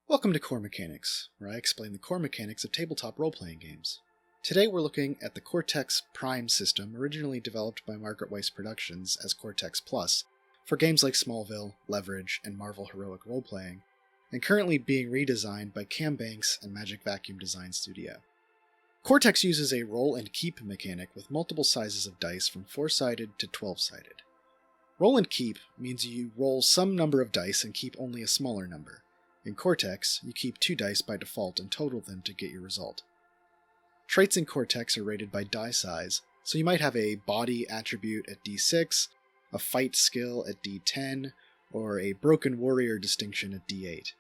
Welcome to Core Mechanics, where I explain the core mechanics of tabletop role-playing games. Today we're looking at the Cortex Prime system, originally developed by Margaret Weis Productions as Cortex Plus, for games like Smallville, Leverage, and Marvel Heroic Role-Playing, and currently being redesigned by Cam Banks and Magic Vacuum Design Studio. Cortex uses a roll and keep mechanic with multiple sizes of dice from 4-sided to 12-sided. Roll and keep means you roll some number of dice and keep only a smaller number. In Cortex, you keep 2 dice by default and total them to get your result. Traits in Cortex are rated by die size, so you might have a body attribute at D6, a fight skill at D10, or a broken warrior distinction at D8.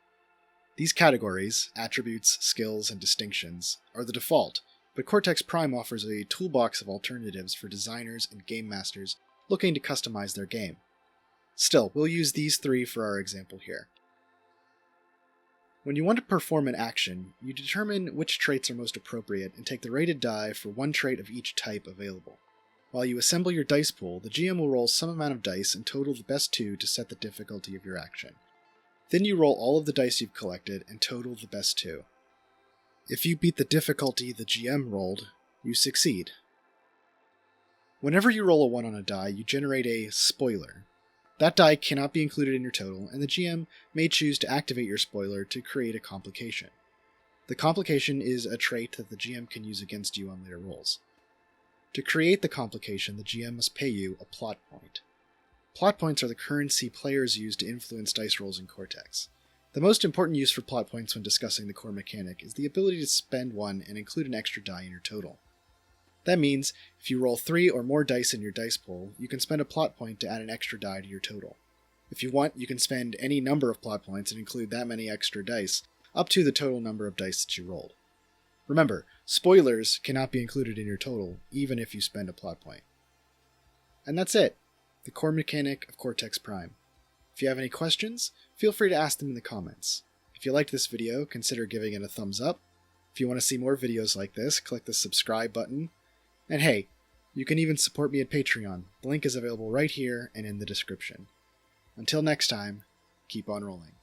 These categories, attributes, skills, and distinctions, are the default, but Cortex Prime offers a toolbox of alternatives for designers and game masters looking to customize their game. Still, we'll use these 3 for our example here. When you want to perform an action, you determine which traits are most appropriate and take the rated die for one trait of each type available. While you assemble your dice pool, the GM will roll some amount of dice and total the best 2 to set the difficulty of your action. Then you roll all of the dice you've collected and total the best 2. If you beat the difficulty the GM rolled, you succeed. Whenever you roll a 1 on a die, you generate a spoiler. That die cannot be included in your total, and the GM may choose to activate your spoiler to create a complication. The complication is a trait that the GM can use against you on later rolls. To create the complication, the GM must pay you a plot point. Plot points are the currency players use to influence dice rolls in Cortex. The most important use for plot points when discussing the core mechanic is the ability to spend one and include an extra die in your total. That means, if you roll 3 or more dice in your dice pool, you can spend a plot point to add an extra die to your total. If you want, you can spend any number of plot points and include that many extra dice, up to the total number of dice that you rolled. Remember, spoilers cannot be included in your total, even if you spend a plot point. And that's it, the core mechanic of Cortex Prime. If you have any questions, feel free to ask them in the comments. If you liked this video, consider giving it a thumbs up. If you want to see more videos like this, click the subscribe button. And hey, you can even support me at Patreon. The link is available right here and in the description. Until next time, keep on rolling.